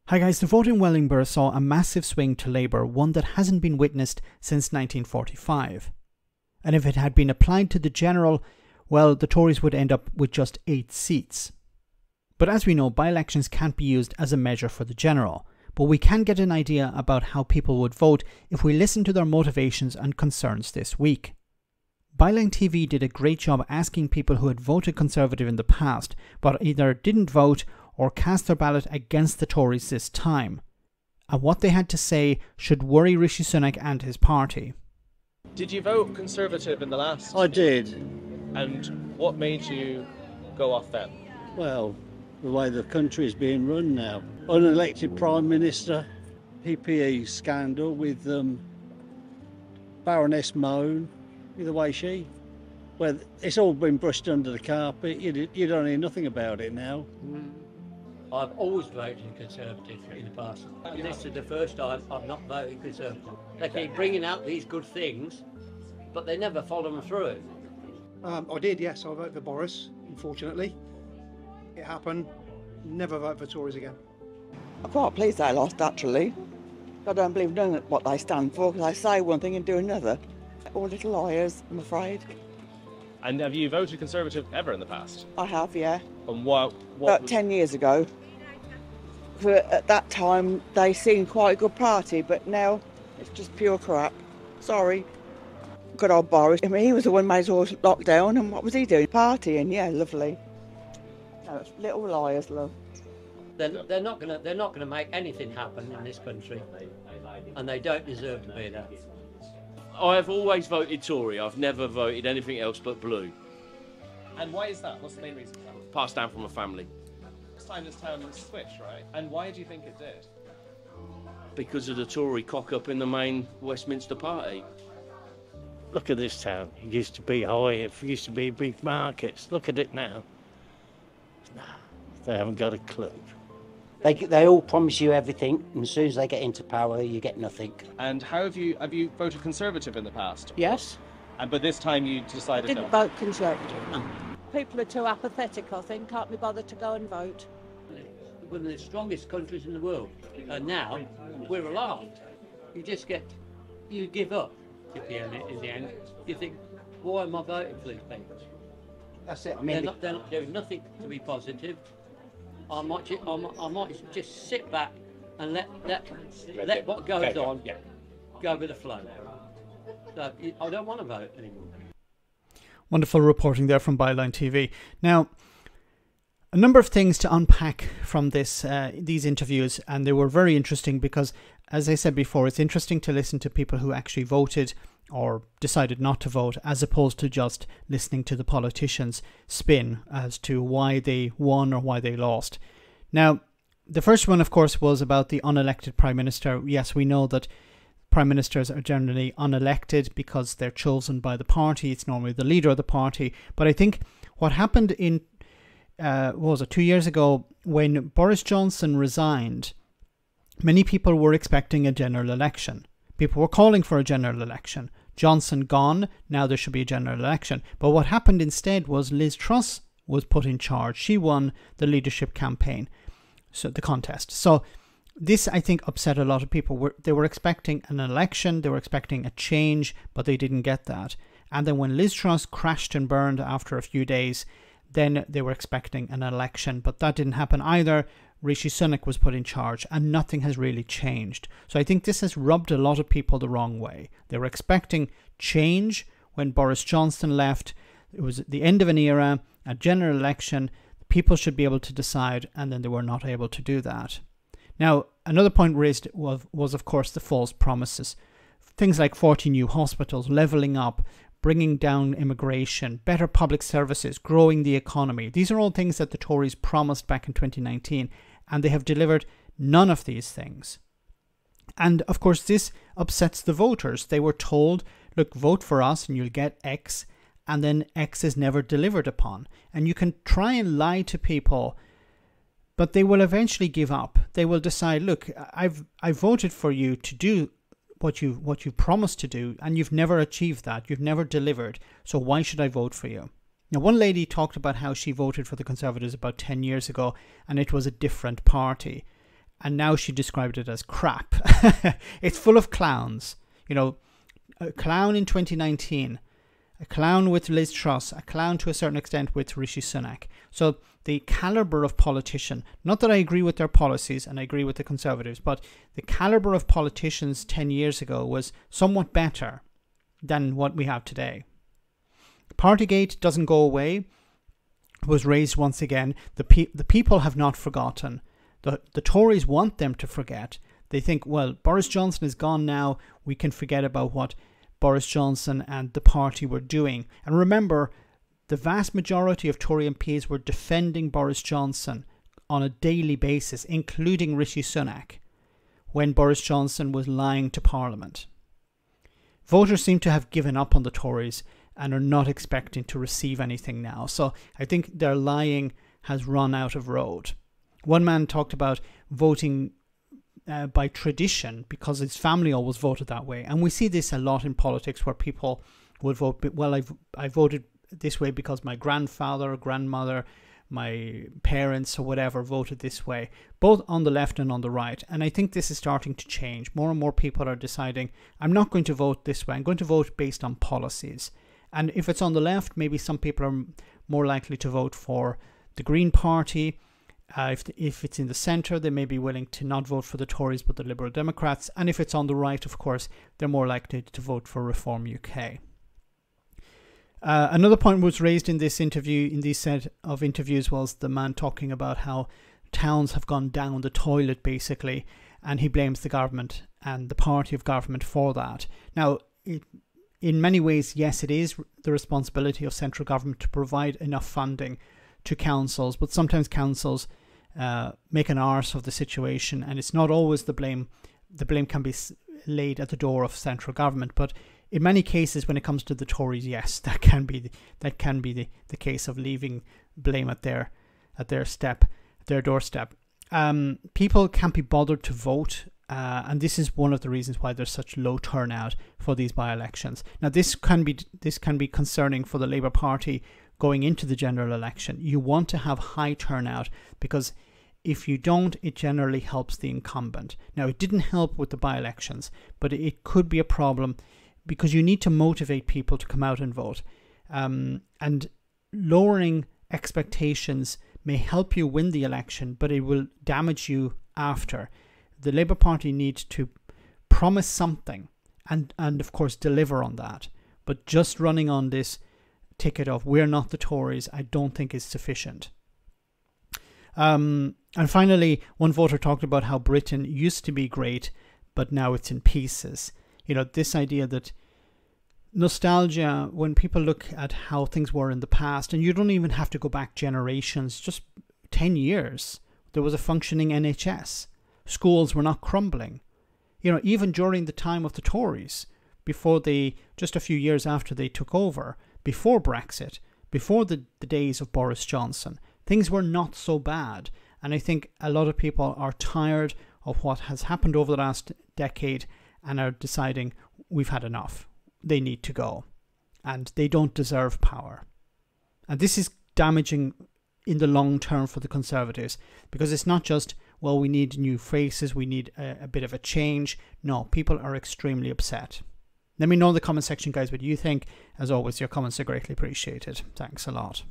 Hi guys, the vote in Wellingborough saw a massive swing to Labour, one that hasn't been witnessed since 1945. And if it had been applied to the general, well, the Tories would end up with just 8 seats. But as we know, by-elections can't be used as a measure for the general, but we can get an idea about how people would vote if we listen to their motivations and concerns this week. ByLine TV did a great job asking people who had voted Conservative in the past, but either didn't vote or cast their ballot against the Tories this time, and what they had to say should worry Rishi Sunak and his party. Did you vote Conservative in the last? I did. And what made you go off then? Well, the way the country is being run now. Unelected Prime Minister, PPE scandal with Baroness Moan, the way she... Well, it's all been brushed under the carpet. You don't hear nothing about it now. I've always voted Conservative in the past. This is the first time I've not voted Conservative. They keep bringing out these good things, but they never follow them through. I did, yes. I voted for Boris, unfortunately. It happened. Never vote for Tories again. I'm quite pleased they lost, actually. I don't believe none of what they stand for, because they say one thing and do another. All little liars, I'm afraid. And have you voted Conservative ever in the past? I have, yeah. And what About 10 years ago. At that time, they seemed quite a good party, but now it's just pure crap. Sorry. Good old Boris. I mean, he was the one who made us all locked down, and what was he doing? Partying, yeah, lovely. No, it's little liars, love. They're not gonna make anything happen in this country, and they don't deserve to be there. I've always voted Tory. I've never voted anything else but blue. And why is that? What's the main reason for that? Passed down from a family. This time this town switched, right? And why do you think it did? Because of the Tory cock-up in the main Westminster party. Look at this town. It used to be high, it used to be big markets. Look at it now. Nah, they haven't got a clue. They all promise you everything, and as soon as they get into power, you get nothing. And how have you voted Conservative in the past? Yes. But this time you decided Didn't vote Conservative, no. People are too apathetic, I think, can't be bothered to go and vote. One of the strongest countries in the world, and now we're alarmed. You give up in the end. You think, why am I voting for these people? That's it. I mean, they're not doing nothing to be positive. I might just sit back and let what goes on go with the flow. So I don't want to vote anymore. Wonderful reporting there from ByLine TV. Now, a number of things to unpack from these interviews, and they were very interesting because, as I said before, it's interesting to listen to people who actually voted or decided not to vote, as opposed to just listening to the politicians' spin as to why they won or why they lost. Now, the first one, of course, was about the unelected Prime Minister. Yes, we know that Prime Ministers are generally unelected because they're chosen by the party. It's normally the leader of the party. But I think what happened in, 2 years ago, when Boris Johnson resigned, many people were expecting a general election. People were calling for a general election. Johnson gone, now there should be a general election. But what happened instead was Liz Truss was put in charge. She won the leadership campaign, so the contest. So this, I think, upset a lot of people. They were expecting an election, they were expecting a change, but they didn't get that. And then when Liz Truss crashed and burned after a few days, then they were expecting an election, but that didn't happen either. Rishi Sunak was put in charge and nothing has really changed. So I think this has rubbed a lot of people the wrong way. They were expecting change when Boris Johnson left. It was the end of an era, a general election. People should be able to decide, and then they were not able to do that. Now, another point raised was of course, the false promises. Things like 40 new hospitals, levelling up, bringing down immigration, better public services, growing the economy. These are all things that the Tories promised back in 2019, and they have delivered none of these things. And of course, this upsets the voters. They were told, look, vote for us and you'll get X, and then X is never delivered upon. And you can try and lie to people, but they will eventually give up. They will decide, look, I voted for you to do what you promised to do, and you've never achieved that. You've never delivered. So why should I vote for you? Now, one lady talked about how she voted for the Conservatives about 10 years ago, and it was a different party. and now she described it as crap. It's full of clowns. You know, a clown in 2019, a clown with Liz Truss, a clown to a certain extent with Rishi Sunak. So the caliber of politician, not that I agree with their policies and I agree with the Conservatives, but the caliber of politicians 10 years ago was somewhat better than what we have today. Partygate doesn't go away. It was raised once again. The people have not forgotten. The Tories want them to forget. They think, well, Boris Johnson is gone now. We can forget about what Boris Johnson and the party were doing. And remember, the vast majority of Tory MPs were defending Boris Johnson on a daily basis, including Rishi Sunak, when Boris Johnson was lying to Parliament. Voters seem to have given up on the Tories and are not expecting to receive anything now. So I think their lying has run out of road. One man talked about voting by tradition because his family always voted that way. And we see this a lot in politics where people would vote, well, I voted this way because my grandfather or grandmother, my parents or whatever voted this way, both on the left and on the right. And I think this is starting to change. More and more people are deciding, I'm not going to vote this way. I'm going to vote based on policies. And if it's on the left, maybe some people are more likely to vote for the Green Party. If it's in the centre, they may be willing to not vote for the Tories but the Liberal Democrats. And if it's on the right, of course, they're more likely to vote for Reform UK. Another point was raised in this interview, in this set of interviews, was the man talking about how towns have gone down the toilet, basically, and he blames the government and the party of government for that. Now, in many ways, yes, it is the responsibility of central government to provide enough funding to councils, but sometimes councils make an arse of the situation, and it's not always the blame. The blame can be laid at the door of central government, but in many cases, when it comes to the Tories, yes, that can be the case of leaving blame at their doorstep. People can't be bothered to vote, and this is one of the reasons why there's such low turnout for these by-elections. Now, this can be concerning for the Labour Party going into the general election. You want to have high turnout because if you don't, it generally helps the incumbent. Now, it didn't help with the by-elections, but it could be a problem because you need to motivate people to come out and vote. And lowering expectations may help you win the election, but it will damage you after. The Labour Party needs to promise something and of course deliver on that. But just running on this ticket of we're not the Tories, I don't think is sufficient. And finally, one voter talked about how Britain used to be great, but now it's in pieces. You know, this idea that nostalgia, when people look at how things were in the past, and you don't even have to go back generations, just 10 years, there was a functioning NHS. Schools were not crumbling. You know, even during the time of the Tories, just a few years after they took over, before Brexit, before the days of Boris Johnson, things were not so bad. And I think a lot of people are tired of what has happened over the last decade and are deciding we've had enough. They need to go. And they don't deserve power. And this is damaging in the long term for the Conservatives, because it's not just, well, we need new faces, we need a bit of a change. No, people are extremely upset. Let me know in the comment section, guys, what you think. As always, your comments are greatly appreciated. Thanks a lot.